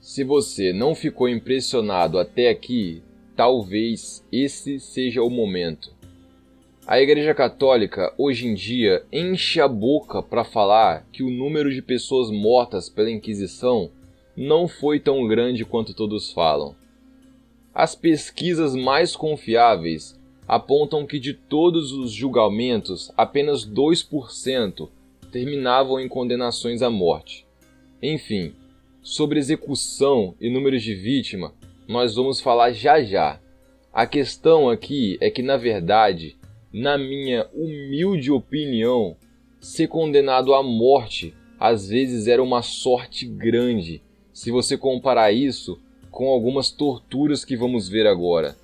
Se você não ficou impressionado até aqui, talvez esse seja o momento. A Igreja Católica, hoje em dia, enche a boca para falar que o número de pessoas mortas pela Inquisição não foi tão grande quanto todos falam. As pesquisas mais confiáveis apontam que de todos os julgamentos, apenas 2% terminavam em condenações à morte. Enfim, sobre execução e números de vítima, nós vamos falar já já. A questão aqui é que, na verdade, na minha humilde opinião, ser condenado à morte às vezes era uma sorte grande, se você comparar isso com algumas torturas que vamos ver agora.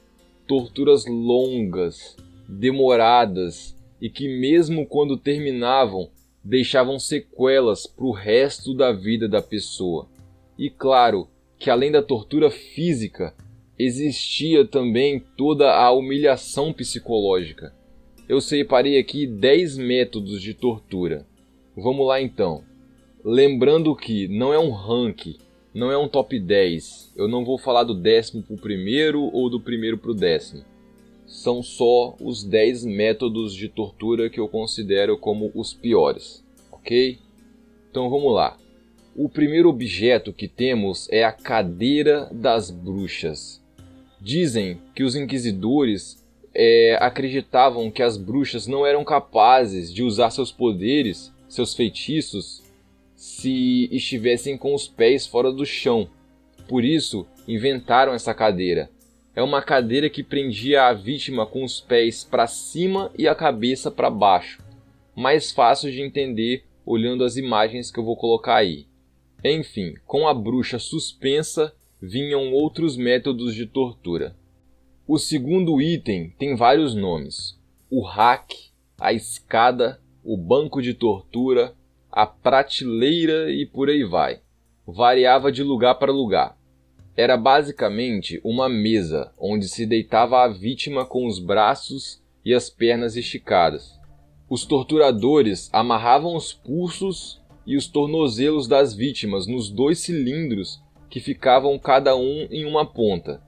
Torturas longas, demoradas e que mesmo quando terminavam, deixavam sequelas para o resto da vida da pessoa. E claro que além da tortura física, existia também toda a humilhação psicológica. Eu separei aqui 10 métodos de tortura. Vamos lá então. Lembrando que não é um ranking, não é um top 10. Eu não vou falar do 10º para o primeiro ou do primeiro para o 10º. São só os 10 métodos de tortura que eu considero como os piores, ok? Então vamos lá. O primeiro objeto que temos é a cadeira das bruxas. Dizem que os inquisidores acreditavam que as bruxas não eram capazes de usar seus poderes, seus feitiços, se estivessem com os pés fora do chão. Por isso, inventaram essa cadeira. É uma cadeira que prendia a vítima com os pés para cima e a cabeça para baixo. Mais fácil de entender olhando as imagens que eu vou colocar aí. Enfim, com a bruxa suspensa, vinham outros métodos de tortura. O segundo item tem vários nomes. O rack, a escada, o banco de tortura, a prateleira e por aí vai. Variava de lugar para lugar. Era basicamente uma mesa onde se deitava a vítima com os braços e as pernas esticadas. Os torturadores amarravam os pulsos e os tornozelos das vítimas nos 2 cilindros que ficavam cada um em uma ponta.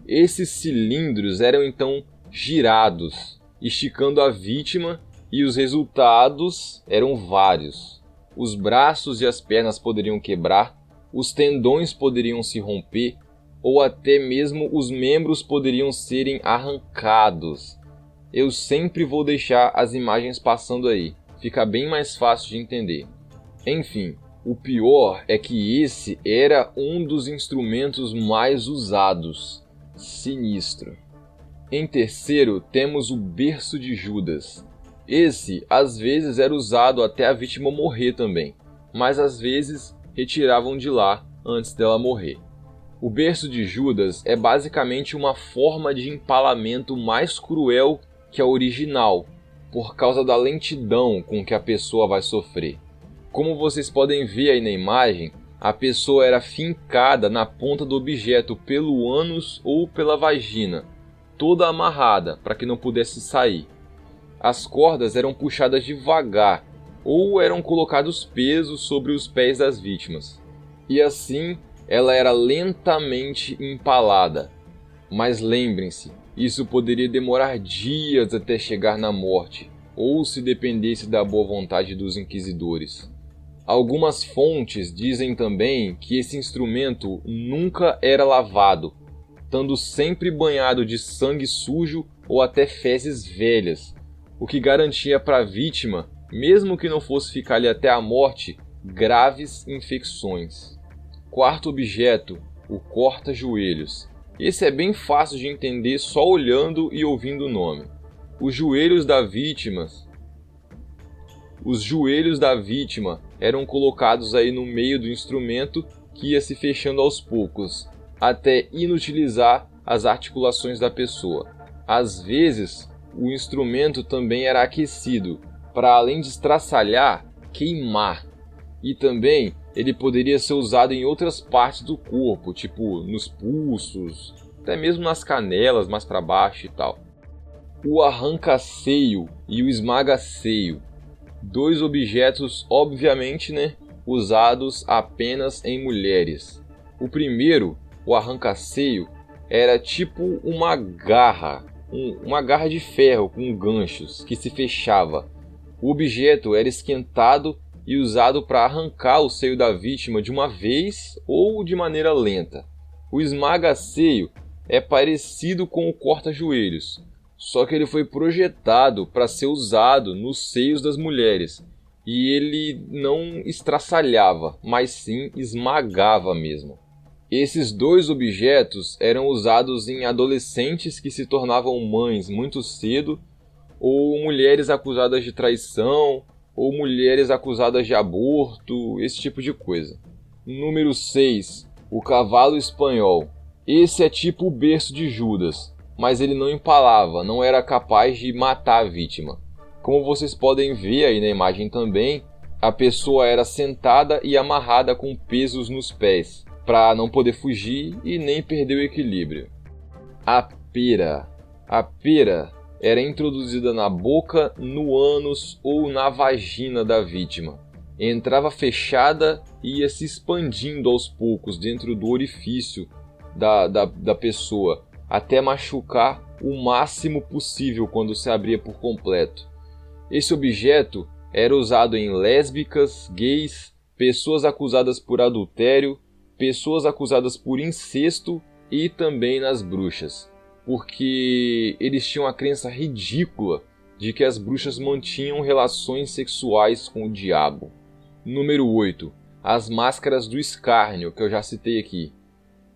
Esses cilindros eram então girados, esticando a vítima, e os resultados eram vários. Os braços e as pernas poderiam quebrar, os tendões poderiam se romper, ou até mesmo os membros poderiam serem arrancados. Eu sempre vou deixar as imagens passando aí, fica bem mais fácil de entender. Enfim, o pior é que esse era um dos instrumentos mais usados. Sinistro. Em terceiro, temos o berço de Judas. Esse, às vezes, era usado até a vítima morrer também, mas às vezes retiravam de lá antes dela morrer. O berço de Judas é basicamente uma forma de empalamento mais cruel que a original, por causa da lentidão com que a pessoa vai sofrer. Como vocês podem ver aí na imagem, a pessoa era fincada na ponta do objeto pelo ânus ou pela vagina, toda amarrada para que não pudesse sair. As cordas eram puxadas devagar ou eram colocados pesos sobre os pés das vítimas. E assim ela era lentamente empalada. Mas lembrem-se, isso poderia demorar dias até chegar na morte, ou se dependesse da boa vontade dos inquisidores. Algumas fontes dizem também que esse instrumento nunca era lavado, estando sempre banhado de sangue sujo ou até fezes velhas, o que garantia para a vítima, mesmo que não fosse ficar ali até a morte, graves infecções. Quarto objeto, o corta-joelhos. Esse é bem fácil de entender só olhando e ouvindo o nome. Os joelhos da vítima eram colocados aí no meio do instrumento que ia se fechando aos poucos, até inutilizar as articulações da pessoa. Às vezes, o instrumento também era aquecido, para além de estraçalhar, queimar. E também ele poderia ser usado em outras partes do corpo, tipo nos pulsos, até mesmo nas canelas, mais para baixo e tal. O arranca-seio e o esmaga-seio. 2 objetos, obviamente, usados apenas em mulheres. O primeiro, o arranca-seio, era tipo uma garra de ferro com ganchos que se fechava. O objeto era esquentado e usado para arrancar o seio da vítima de uma vez ou de maneira lenta. O esmaga-seio é parecido com o corta-joelhos, só que ele foi projetado para ser usado nos seios das mulheres, e ele não estraçalhava, mas sim esmagava mesmo. Esses dois objetos eram usados em adolescentes que se tornavam mães muito cedo, ou mulheres acusadas de traição, ou mulheres acusadas de aborto, esse tipo de coisa. Número 6. O cavalo espanhol. Esse é tipo o berço de Judas, mas ele não empalava, não era capaz de matar a vítima. Como vocês podem ver aí na imagem também, a pessoa era sentada e amarrada com pesos nos pés, para não poder fugir e nem perder o equilíbrio. A pera. A pera era introduzida na boca, no ânus ou na vagina da vítima. Entrava fechada e ia se expandindo aos poucos dentro do orifício da pessoa, até machucar o máximo possível quando se abria por completo. Esse objeto era usado em lésbicas, gays, pessoas acusadas por adultério, pessoas acusadas por incesto e também nas bruxas, porque eles tinham a crença ridícula de que as bruxas mantinham relações sexuais com o diabo. Número 8. As máscaras do escárnio, que eu já citei aqui.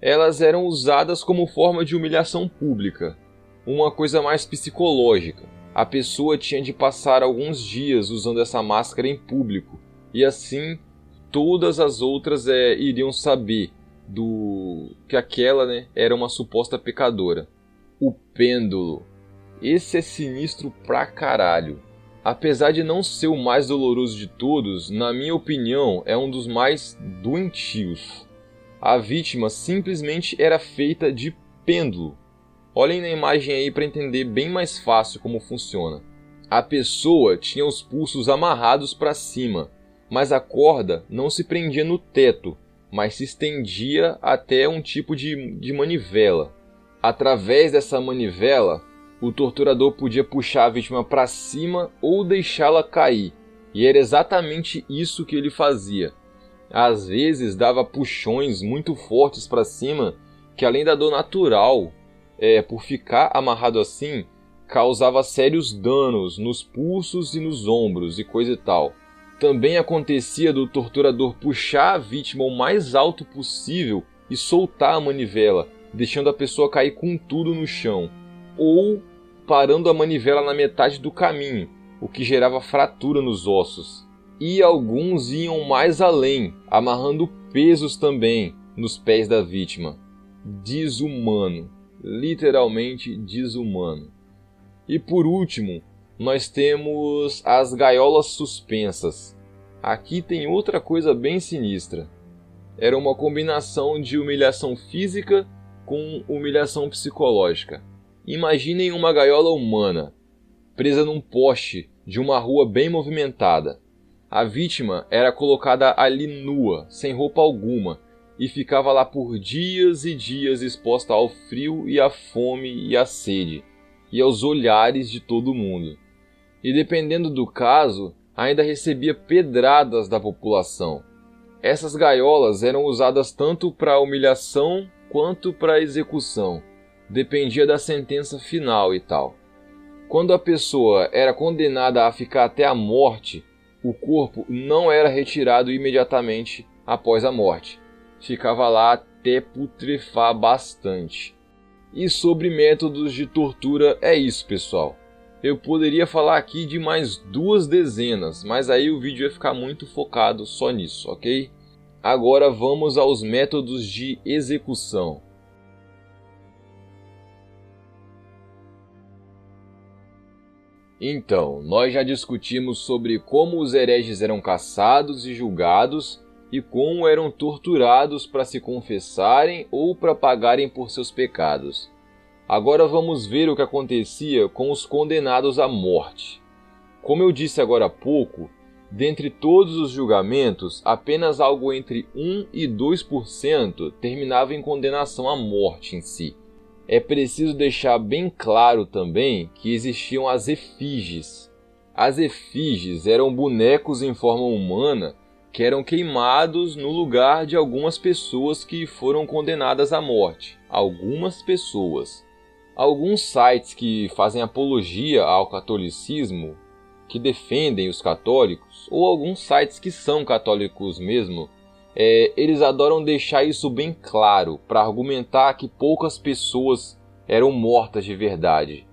Elas eram usadas como forma de humilhação pública, uma coisa mais psicológica. A pessoa tinha de passar alguns dias usando essa máscara em público, e assim todas as outras iriam saber que aquela era uma suposta pecadora. O pêndulo. Esse é sinistro pra caralho. Apesar de não ser o mais doloroso de todos, na minha opinião é um dos mais doentios. A vítima simplesmente era feita de pêndulo. Olhem na imagem aí para entender bem mais fácil como funciona. A pessoa tinha os pulsos amarrados para cima, mas a corda não se prendia no teto, mas se estendia até um tipo de manivela. Através dessa manivela, o torturador podia puxar a vítima para cima ou deixá-la cair, e era exatamente isso que ele fazia. Às vezes dava puxões muito fortes para cima, que além da dor natural, por ficar amarrado assim, causava sérios danos nos pulsos e nos ombros e coisa e tal. Também acontecia do torturador puxar a vítima o mais alto possível e soltar a manivela, deixando a pessoa cair com tudo no chão, ou parando a manivela na metade do caminho, o que gerava fratura nos ossos. E alguns iam mais além, amarrando pesos também nos pés da vítima. Desumano, literalmente desumano. E por último, nós temos as gaiolas suspensas. Aqui tem outra coisa bem sinistra. Era uma combinação de humilhação física com humilhação psicológica. Imaginem uma gaiola humana, presa num poste de uma rua bem movimentada. A vítima era colocada ali nua, sem roupa alguma, e ficava lá por dias e dias exposta ao frio e à fome e à sede, e aos olhares de todo mundo. E dependendo do caso, ainda recebia pedradas da população. Essas gaiolas eram usadas tanto para humilhação quanto para execução. Dependia da sentença final e tal. Quando a pessoa era condenada a ficar até a morte, o corpo não era retirado imediatamente após a morte. Ficava lá até putrefar bastante. E sobre métodos de tortura é isso, pessoal. Eu poderia falar aqui de mais 2 dezenas, mas aí o vídeo ia ficar muito focado só nisso, ok? Agora vamos aos métodos de execução. Então, nós já discutimos sobre como os hereges eram caçados e julgados e como eram torturados para se confessarem ou para pagarem por seus pecados. Agora vamos ver o que acontecia com os condenados à morte. Como eu disse agora há pouco, Dentre todos os julgamentos, apenas algo entre 1 e 2% terminava em condenação à morte em si. É preciso deixar bem claro também que existiam as efígies. As efígies eram bonecos em forma humana que eram queimados no lugar de algumas pessoas que foram condenadas à morte. Algumas pessoas. Alguns sites que fazem apologia ao catolicismo, que defendem os católicos, ou alguns sites que são católicos mesmo, eles adoram deixar isso bem claro, para argumentar que poucas pessoas eram mortas de verdade.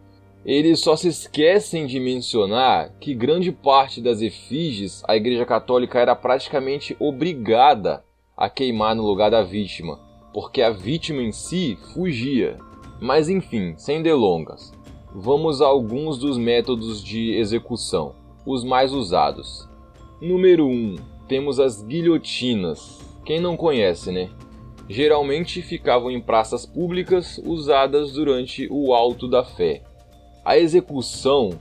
Eles só se esquecem de mencionar que grande parte das efígies a Igreja Católica era praticamente obrigada a queimar no lugar da vítima, porque a vítima em si fugia. Mas enfim, sem delongas, vamos a alguns dos métodos de execução, os mais usados. Número 1, temos as guilhotinas. Quem não conhece, né? Geralmente ficavam em praças públicas usadas durante o Auto da Fé. A execução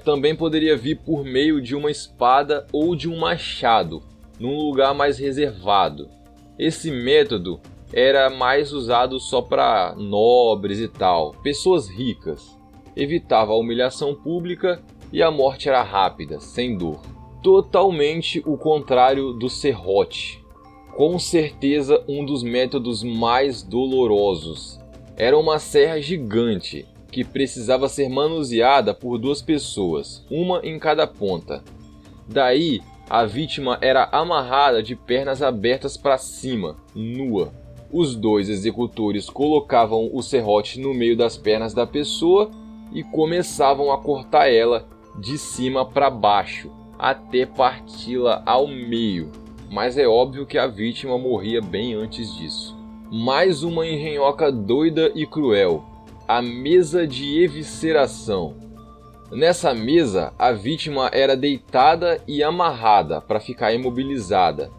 também poderia vir por meio de uma espada ou de um machado, num lugar mais reservado. Esse método era mais usado só para nobres e tal, pessoas ricas. Evitava a humilhação pública e a morte era rápida, sem dor. Totalmente o contrário do serrote. Com certeza um dos métodos mais dolorosos. Era uma serra gigante que precisava ser manuseada por 2 pessoas, uma em cada ponta. Daí, a vítima era amarrada de pernas abertas para cima, nua. Os 2 executores colocavam o serrote no meio das pernas da pessoa e começavam a cortar ela de cima para baixo, até parti-la ao meio. Mas é óbvio que a vítima morria bem antes disso. Mais uma engenhoca doida e cruel. A mesa de evisceração. Nessa mesa, a vítima era deitada e amarrada para ficar imobilizada.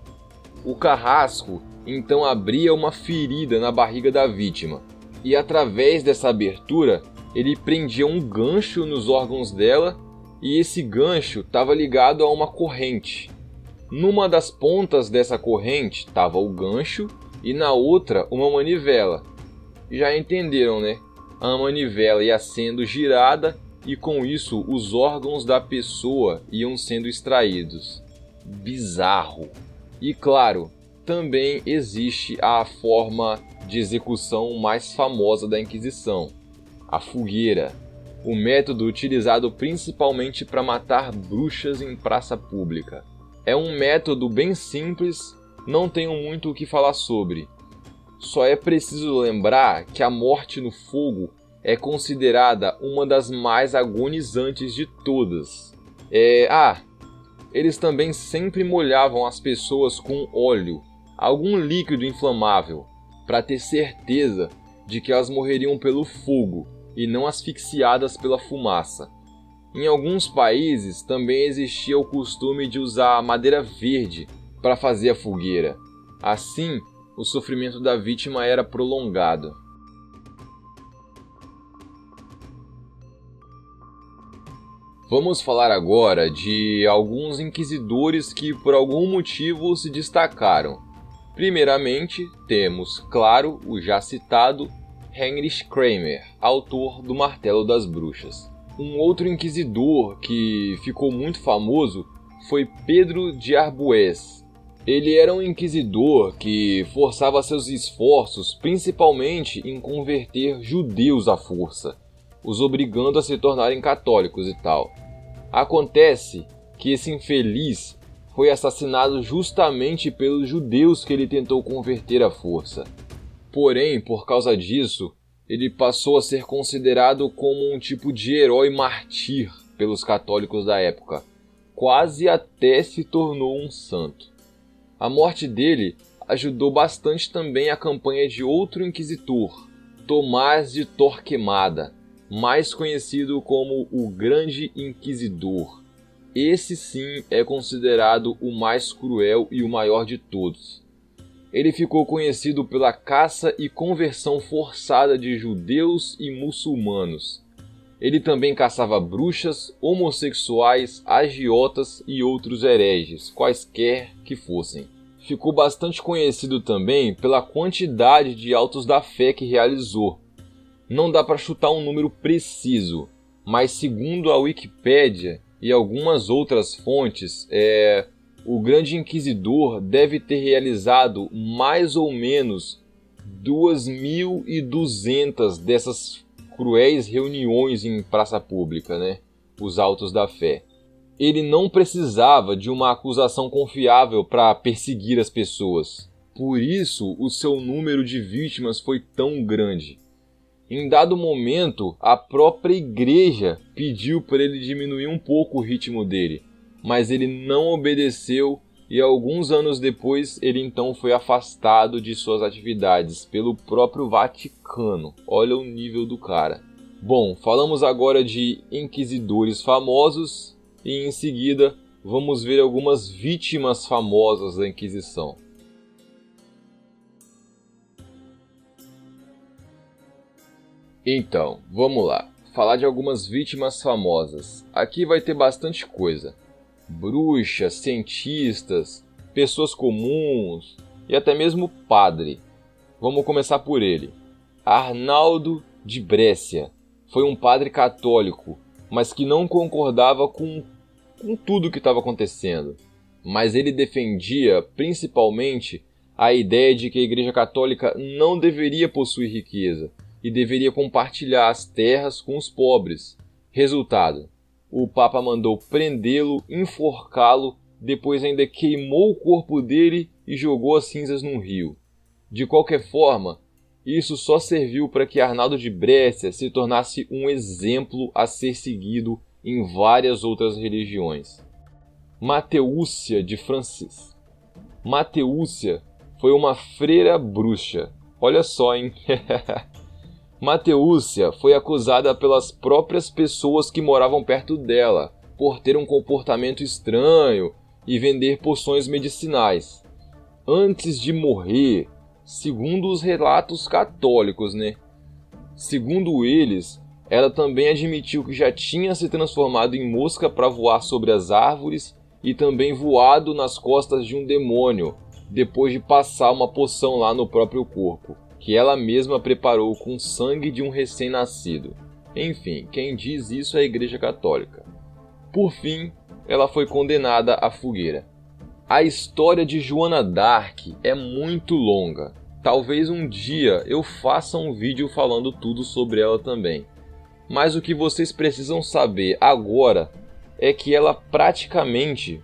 O carrasco então abria uma ferida na barriga da vítima, e através dessa abertura, ele prendia um gancho nos órgãos dela, e esse gancho estava ligado a uma corrente. Numa das pontas dessa corrente estava o gancho, e na outra uma manivela. Já entenderam, né? A manivela ia sendo girada e com isso os órgãos da pessoa iam sendo extraídos. Bizarro! E claro, também existe a forma de execução mais famosa da Inquisição, a fogueira. O método utilizado principalmente para matar bruxas em praça pública. É um método bem simples, não tenho muito o que falar sobre. Só é preciso lembrar que a morte no fogo é considerada uma das mais agonizantes de todas. Eles também sempre molhavam as pessoas com óleo, algum líquido inflamável, para ter certeza de que elas morreriam pelo fogo e não asfixiadas pela fumaça. Em alguns países também existia o costume de usar madeira verde para fazer a fogueira. Assim, o sofrimento da vítima era prolongado. Vamos falar agora de alguns inquisidores que por algum motivo se destacaram. Primeiramente, temos, claro, o já citado Heinrich Kramer, autor do Martelo das Bruxas. Um outro inquisidor que ficou muito famoso foi Pedro de Arbues. Ele era um inquisidor que forçava seus esforços principalmente em converter judeus à força, os obrigando a se tornarem católicos e tal. Acontece que esse infeliz foi assassinado justamente pelos judeus que ele tentou converter à força. Porém, por causa disso, ele passou a ser considerado como um tipo de herói mártir pelos católicos da época, quase até se tornou um santo. A morte dele ajudou bastante também a campanha de outro inquisitor, Tomás de Torquemada, mais conhecido como o Grande Inquisidor. Esse sim é considerado o mais cruel e o maior de todos. Ele ficou conhecido pela caça e conversão forçada de judeus e muçulmanos. Ele também caçava bruxas, homossexuais, agiotas e outros hereges, quaisquer que fossem. Ficou bastante conhecido também pela quantidade de autos da fé que realizou. Não dá para chutar um número preciso, mas segundo a Wikipédia e algumas outras fontes, o Grande Inquisidor deve ter realizado mais ou menos 2.200 dessas cruéis reuniões em praça pública, né? Os autos da fé. Ele não precisava de uma acusação confiável para perseguir as pessoas. Por isso, o seu número de vítimas foi tão grande. Em dado momento, a própria igreja pediu para ele diminuir um pouco o ritmo dele, mas ele não obedeceu e alguns anos depois ele então foi afastado de suas atividades pelo próprio Vaticano. Olha o nível do cara. Bom, falamos agora de inquisidores famosos e em seguida vamos ver algumas vítimas famosas da Inquisição. Então, vamos lá. Falar de algumas vítimas famosas. Aqui vai ter bastante coisa. Bruxas, cientistas, pessoas comuns e até mesmo padre. Vamos começar por ele. Arnaldo de Brescia foi um padre católico, mas que não concordava com tudo que estava acontecendo. Mas ele defendia principalmente a ideia de que a Igreja Católica não deveria possuir riqueza e deveria compartilhar as terras com os pobres. Resultado: o Papa mandou prendê-lo, enforcá-lo, depois ainda queimou o corpo dele e jogou as cinzas num rio. De qualquer forma, isso só serviu para que Arnaldo de Brescia se tornasse um exemplo a ser seguido em várias outras religiões. Mateúcia de Francis. Mateúcia foi uma freira bruxa. Olha só, hein? Mateúcia foi acusada pelas próprias pessoas que moravam perto dela por ter um comportamento estranho e vender poções medicinais. Antes de morrer, segundo os relatos católicos, né? Segundo eles, ela também admitiu que já tinha se transformado em mosca para voar sobre as árvores e também voado nas costas de um demônio, depois de passar uma poção lá no próprio corpo, que ela mesma preparou com sangue de um recém-nascido. Enfim, quem diz isso é a Igreja Católica. Por fim, ela foi condenada à fogueira. A história de Joana d'Arc é muito longa. Talvez um dia eu faça um vídeo falando tudo sobre ela também. Mas o que vocês precisam saber agora é que ela praticamente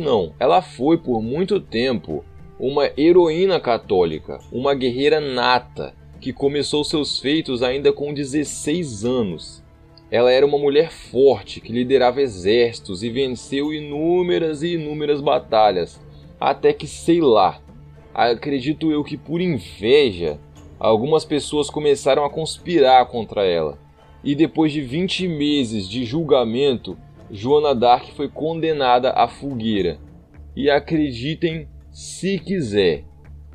não, ela foi por muito tempo uma heroína católica, uma guerreira nata, que começou seus feitos ainda com 16 anos. Ela era uma mulher forte, que liderava exércitos e venceu inúmeras e inúmeras batalhas, até que, sei lá, acredito eu que por inveja, algumas pessoas começaram a conspirar contra ela. E depois de 20 meses de julgamento, Joana d'Arc foi condenada à fogueira. E acreditem se quiser,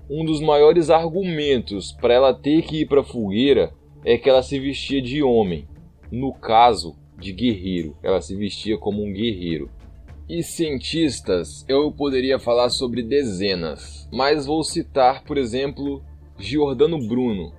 um dos maiores argumentos para ela ter que ir para a fogueira é que ela se vestia de homem. No caso, de guerreiro. Ela se vestia como um guerreiro. E cientistas, eu poderia falar sobre dezenas, mas vou citar, por exemplo, Giordano Bruno,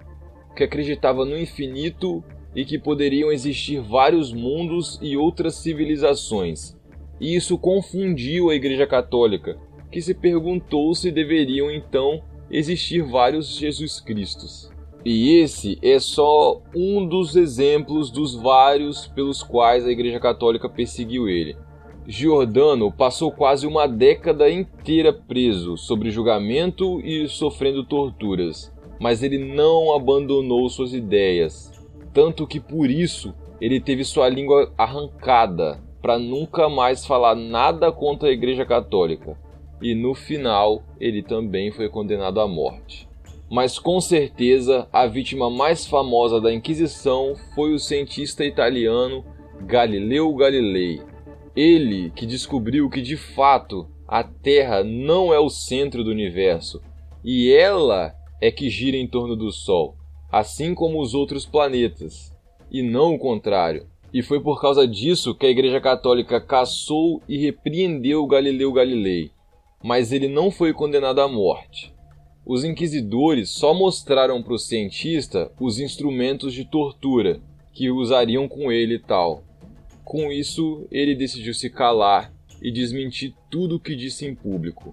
que acreditava no infinito e que poderiam existir vários mundos e outras civilizações. E isso confundiu a Igreja Católica, que se perguntou se deveriam então existir vários Jesus Cristos. E esse é só um dos exemplos dos vários pelos quais a Igreja Católica perseguiu ele. Giordano passou quase uma década inteira preso, sob julgamento e sofrendo torturas, mas ele não abandonou suas ideias, tanto que por isso ele teve sua língua arrancada, para nunca mais falar nada contra a Igreja Católica. E no final, ele também foi condenado à morte. Mas com certeza, a vítima mais famosa da Inquisição foi o cientista italiano Galileu Galilei. Ele que descobriu que, de fato, a Terra não é o centro do universo, e ela é que gira em torno do Sol, assim como os outros planetas. e não o contrário. E foi por causa disso que a Igreja Católica caçou e repreendeu Galileu Galilei, mas ele não foi condenado à morte. Os inquisidores só mostraram para o cientista os instrumentos de tortura que usariam com ele e tal. Com isso, ele decidiu se calar e desmentir tudo o que disse em público.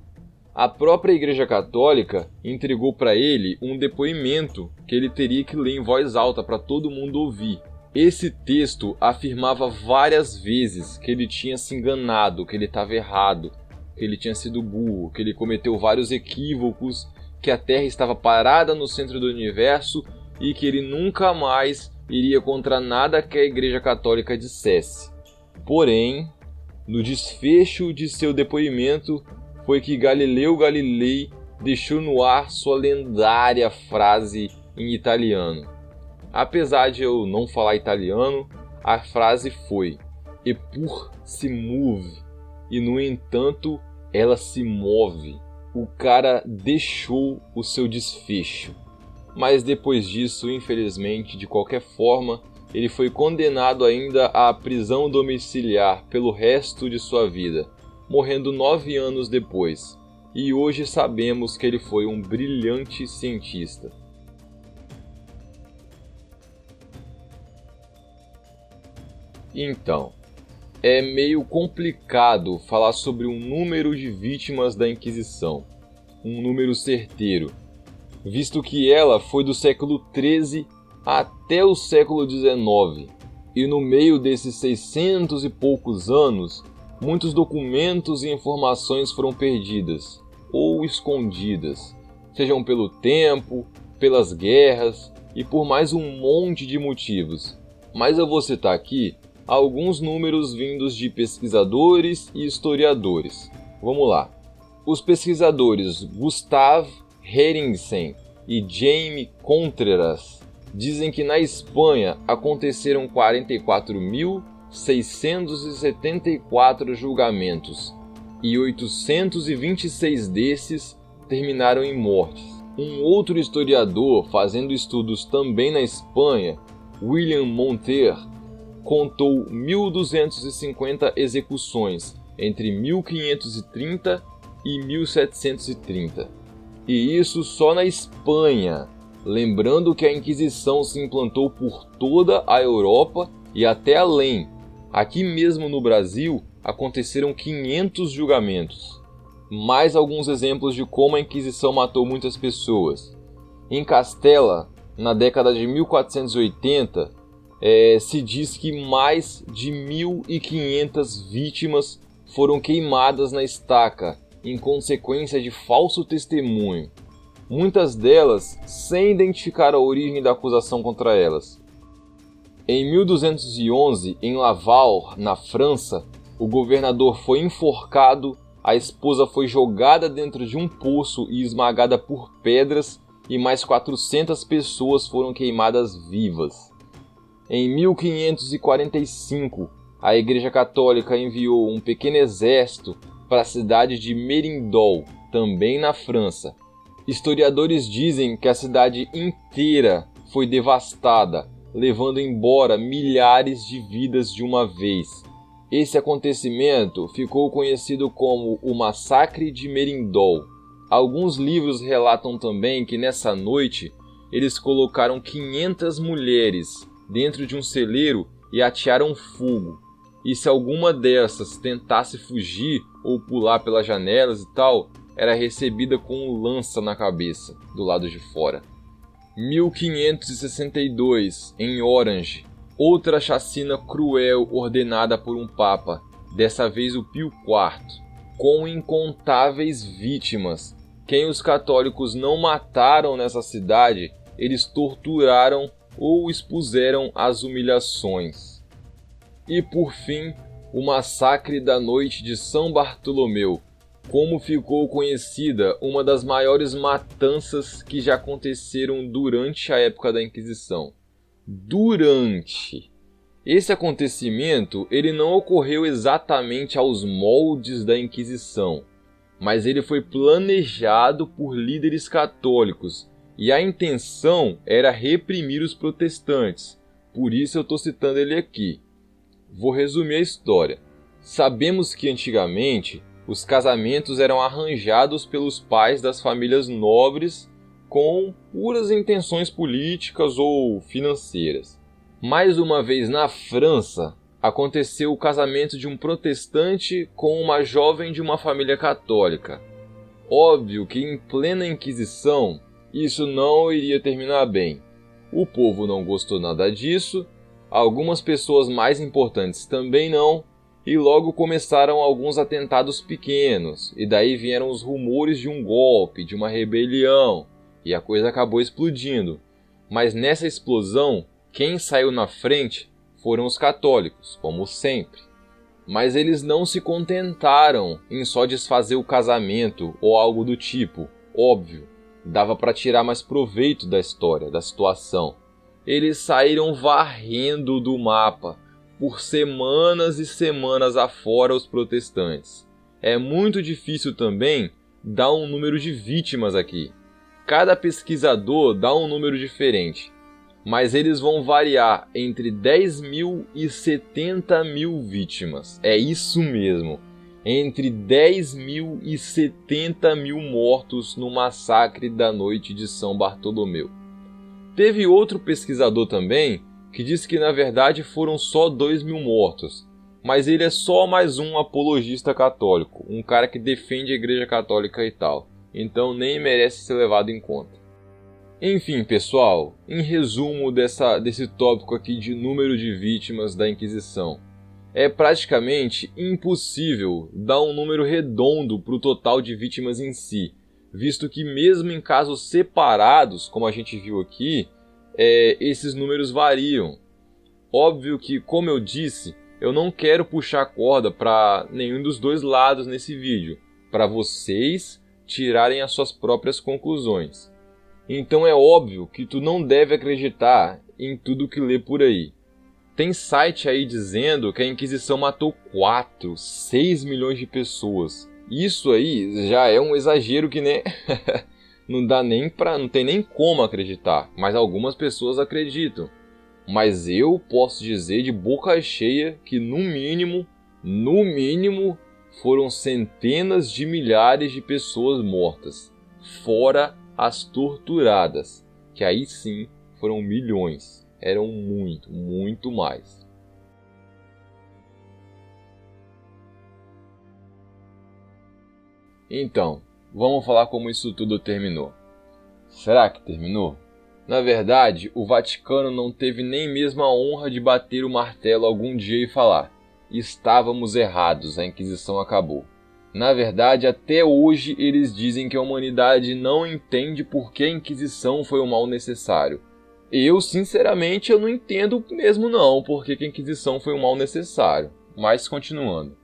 A própria Igreja Católica entregou para ele um depoimento que ele teria que ler em voz alta para todo mundo ouvir. Esse texto afirmava várias vezes que ele tinha se enganado, que ele estava errado, que ele tinha sido burro, que ele cometeu vários equívocos, que a Terra estava parada no centro do universo e que ele nunca mais iria contra nada que a Igreja Católica dissesse. Porém, no desfecho de seu depoimento, foi que Galileu Galilei deixou no ar sua lendária frase em italiano. Apesar de eu não falar italiano, a frase foi "Eppur si move", e no entanto, ela se move. O cara deixou o seu desfecho. Mas depois disso, infelizmente, de qualquer forma, ele foi condenado ainda à prisão domiciliar pelo resto de sua vida, morrendo 9 anos depois. E hoje sabemos que ele foi um brilhante cientista. Então, é meio complicado falar sobre um número de vítimas da Inquisição, um número certeiro, visto que ela foi do século XIII até o século XIX, e no meio desses 600 e poucos anos, muitos documentos e informações foram perdidas ou escondidas, sejam pelo tempo, pelas guerras e por mais um monte de motivos. Mas eu vou citar aqui alguns números vindos de pesquisadores e historiadores. Vamos lá. Os pesquisadores Gustav Heringsen e Jaime Contreras dizem que na Espanha aconteceram 44.674 julgamentos e 826 desses terminaram em mortes. Um outro historiador, fazendo estudos também na Espanha, William Monter, contou 1.250 execuções entre 1530 e 1730. E isso só na Espanha, lembrando que a Inquisição se implantou por toda a Europa e até além. Aqui mesmo no Brasil aconteceram 500 julgamentos. Mais alguns exemplos de como a Inquisição matou muitas pessoas. Em Castela, na década de 1480, se diz que mais de 1.500 vítimas foram queimadas na estaca em consequência de falso testemunho, muitas delas sem identificar a origem da acusação contra elas. Em 1211, em Laval, na França, o governador foi enforcado, a esposa foi jogada dentro de um poço e esmagada por pedras, e mais 400 pessoas foram queimadas vivas. Em 1545, a Igreja Católica enviou um pequeno exército para a cidade de Mérindol, também na França. Historiadores dizem que a cidade inteira foi devastada, levando embora milhares de vidas de uma vez. Esse acontecimento ficou conhecido como o Massacre de Mérindol. Alguns livros relatam também que nessa noite eles colocaram 500 mulheres dentro de um celeiro e atearam fogo. E se alguma dessas tentasse fugir ou pular pelas janelas e tal, era recebida com lança na cabeça, do lado de fora. 1562, em Orange, outra chacina cruel ordenada por um papa, dessa vez o Pio IV, com incontáveis vítimas. Quem os católicos não mataram nessa cidade, eles torturaram ou expuseram às humilhações. E por fim, o massacre da noite de São Bartolomeu, como ficou conhecida uma das maiores matanças que já aconteceram durante a época da Inquisição. Esse acontecimento ele não ocorreu exatamente aos moldes da Inquisição, mas ele foi planejado por líderes católicos, e a intenção era reprimir os protestantes, por isso eu estou citando ele aqui. Vou resumir a história. Sabemos que antigamente os casamentos eram arranjados pelos pais das famílias nobres com puras intenções políticas ou financeiras. Mais uma vez na França, aconteceu o casamento de um protestante com uma jovem de uma família católica. Óbvio que em plena Inquisição isso não iria terminar bem. O povo não gostou nada disso, algumas pessoas mais importantes também não, e logo começaram alguns atentados pequenos, e daí vieram os rumores de um golpe, de uma rebelião, e a coisa acabou explodindo. Mas nessa explosão, quem saiu na frente foram os católicos, como sempre. Mas eles não se contentaram em só desfazer o casamento ou algo do tipo. Óbvio, dava para tirar mais proveito da história, da situação. Eles saíram varrendo do mapa, por semanas e semanas afora os protestantes. É muito difícil também dar um número de vítimas aqui. Cada pesquisador dá um número diferente, mas eles vão variar entre 10 mil e 70 mil vítimas. É isso mesmo, entre 10 mil e 70 mil mortos no massacre da noite de São Bartolomeu. Teve outro pesquisador também que disse que na verdade foram só 2 mil mortos, mas ele é só mais um apologista católico, um cara que defende a Igreja Católica e tal, então nem merece ser levado em conta. Enfim, pessoal, em resumo desse tópico aqui de número de vítimas da Inquisição, é praticamente impossível dar um número redondo para o total de vítimas em si, visto que mesmo em casos separados, como a gente viu aqui, esses números variam. Óbvio que, como eu disse, eu não quero puxar corda para nenhum dos dois lados nesse vídeo, para vocês tirarem as suas próprias conclusões. Então é óbvio que tu não deve acreditar em tudo que lê por aí. Tem site aí dizendo que a Inquisição matou 4, 6 milhões de pessoas. Isso aí já é um exagero que nem... não tem nem como acreditar, mas algumas pessoas acreditam. Mas eu posso dizer de boca cheia que no mínimo, foram centenas de milhares de pessoas mortas, fora as torturadas, que aí sim foram milhões, eram muito mais. Então, vamos falar como isso tudo terminou. Será que terminou? Na verdade, o Vaticano não teve nem mesmo a honra de bater o martelo algum dia e falar: estávamos errados, a Inquisição acabou. Na verdade, até hoje eles dizem que a humanidade não entende por que a Inquisição foi o mal necessário. Eu, sinceramente, eu não entendo mesmo não por que a Inquisição foi o mal necessário. Mas continuando.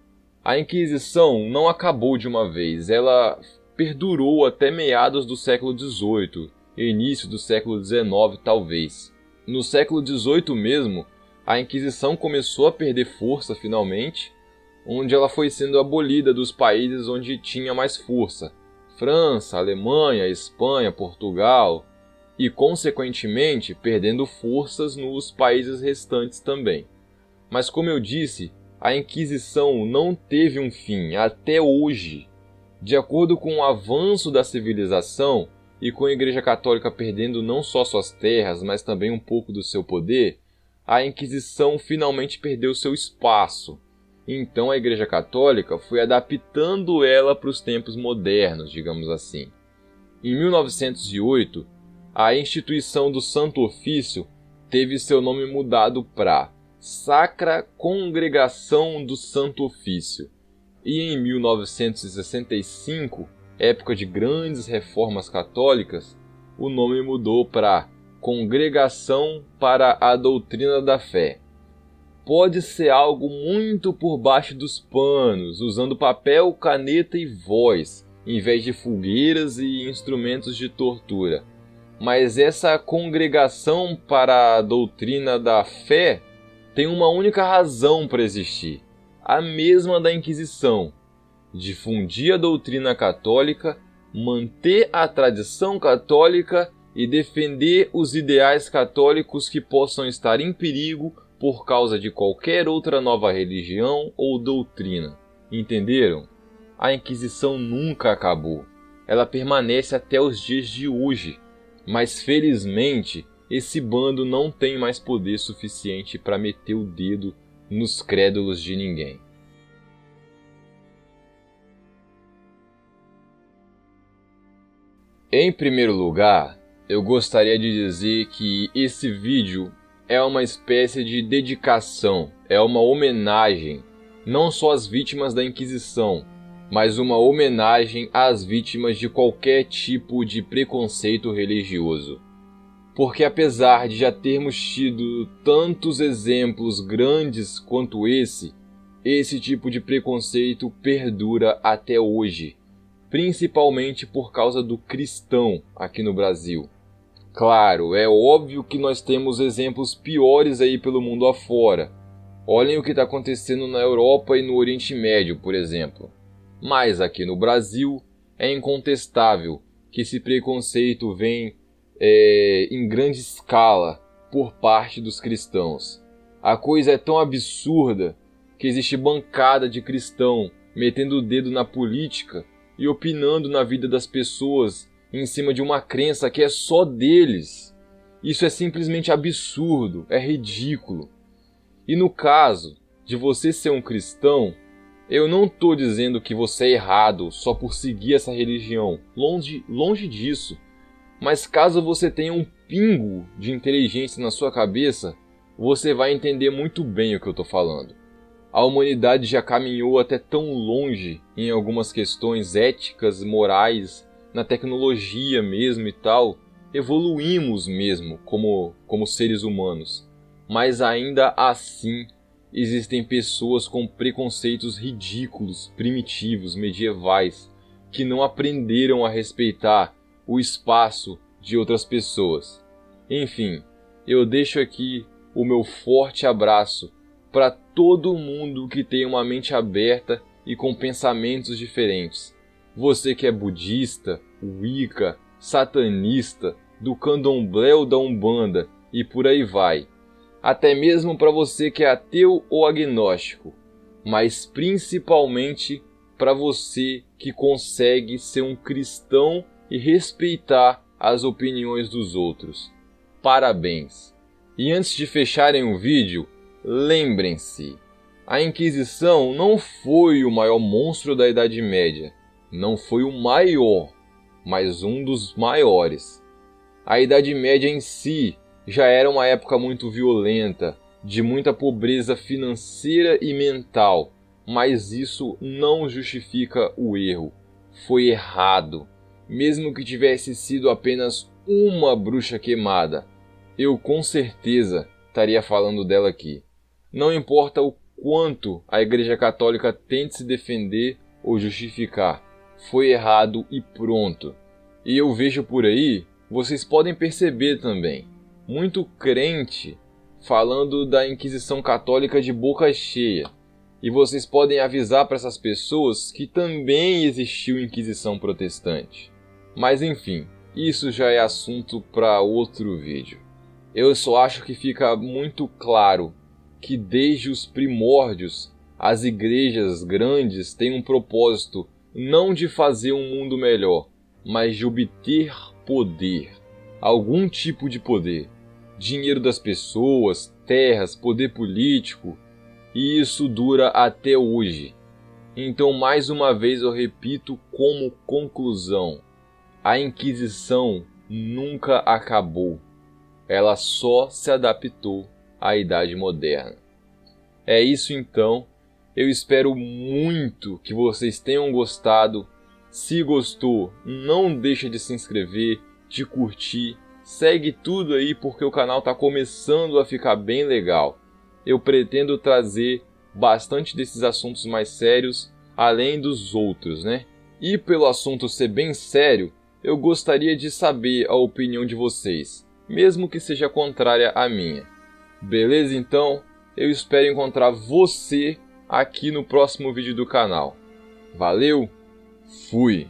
A Inquisição não acabou de uma vez, ela perdurou até meados do século XVIII, início do século XIX talvez. No século XVIII mesmo, a Inquisição começou a perder força finalmente, onde ela foi sendo abolida dos países onde tinha mais força, França, Alemanha, Espanha, Portugal, e consequentemente perdendo forças nos países restantes também. Mas como eu disse, a Inquisição não teve um fim até hoje. De acordo com o avanço da civilização e com a Igreja Católica perdendo não só suas terras, mas também um pouco do seu poder, a Inquisição finalmente perdeu seu espaço. Então a Igreja Católica foi adaptando ela para os tempos modernos, digamos assim. Em 1908, a instituição do Santo Ofício teve seu nome mudado para Sacra Congregação do Santo Ofício. E em 1965, época de grandes reformas católicas, o nome mudou para Congregação para a Doutrina da Fé. Pode ser algo muito por baixo dos panos, usando papel, caneta e voz, em vez de fogueiras e instrumentos de tortura. Mas essa Congregação para a Doutrina da Fé tem uma única razão para existir, a mesma da Inquisição: difundir a doutrina católica, manter a tradição católica e defender os ideais católicos que possam estar em perigo por causa de qualquer outra nova religião ou doutrina. Entenderam? A Inquisição nunca acabou. Ela permanece até os dias de hoje. Mas felizmente, esse bando não tem mais poder suficiente para meter o dedo nos crédulos de ninguém. Em primeiro lugar, eu gostaria de dizer que esse vídeo é uma espécie de dedicação, é uma homenagem, não só às vítimas da Inquisição, mas uma homenagem às vítimas de qualquer tipo de preconceito religioso. Porque apesar de já termos tido tantos exemplos grandes quanto esse tipo de preconceito perdura até hoje, principalmente por causa do cristão aqui no Brasil. Claro, é óbvio que nós temos exemplos piores aí pelo mundo afora. Olhem o que está acontecendo na Europa e no Oriente Médio, por exemplo. Mas aqui no Brasil é incontestável que esse preconceito vem em grande escala por parte dos cristãos. A coisa é tão absurda que existe bancada de cristão metendo o dedo na política e opinando na vida das pessoas em cima de uma crença que é só deles. Isso é simplesmente absurdo, é ridículo. E no caso de você ser um cristão, eu não estou dizendo que você é errado só por seguir essa religião, longe disso. Mas caso você tenha um pingo de inteligência na sua cabeça, você vai entender muito bem o que eu estou falando. A humanidade já caminhou até tão longe em algumas questões éticas, morais, na tecnologia mesmo e tal. Evoluímos mesmo como seres humanos. Mas ainda assim, existem pessoas com preconceitos ridículos, primitivos, medievais, que não aprenderam a respeitar o espaço de outras pessoas. Enfim, eu deixo aqui o meu forte abraço para todo mundo que tem uma mente aberta e com pensamentos diferentes. Você que é budista, wicca, satanista, do candomblé ou da umbanda e por aí vai. Até mesmo para você que é ateu ou agnóstico, mas principalmente para você que consegue ser um cristão e respeitar as opiniões dos outros. Parabéns! E antes de fecharem o vídeo, lembrem-se, a Inquisição não foi o maior monstro da Idade Média, não foi o maior, mas um dos maiores. A Idade Média em si já era uma época muito violenta, de muita pobreza financeira e mental, mas isso não justifica o erro. Foi errado. Mesmo que tivesse sido apenas uma bruxa queimada, eu com certeza estaria falando dela aqui. Não importa o quanto a Igreja Católica tente se defender ou justificar, foi errado e pronto. E eu vejo por aí, vocês podem perceber também, muito crente falando da Inquisição Católica de boca cheia. E vocês podem avisar para essas pessoas que também existiu Inquisição Protestante. Mas enfim, isso já é assunto para outro vídeo. Eu só acho que fica muito claro que desde os primórdios as igrejas grandes têm um propósito não de fazer um mundo melhor, mas de obter poder, algum tipo de poder, dinheiro das pessoas, terras, poder político, e isso dura até hoje. Então mais uma vez eu repito como conclusão, a Inquisição nunca acabou. Ela só se adaptou à Idade Moderna. É isso então. Eu espero muito que vocês tenham gostado. Se gostou, não deixa de se inscrever, de curtir. Segue tudo aí porque o canal está começando a ficar bem legal. Eu pretendo trazer bastante desses assuntos mais sérios, além dos outros, né? E pelo assunto ser bem sério, eu gostaria de saber a opinião de vocês, mesmo que seja contrária à minha. Beleza então? Eu espero encontrar você aqui no próximo vídeo do canal. Valeu, fui!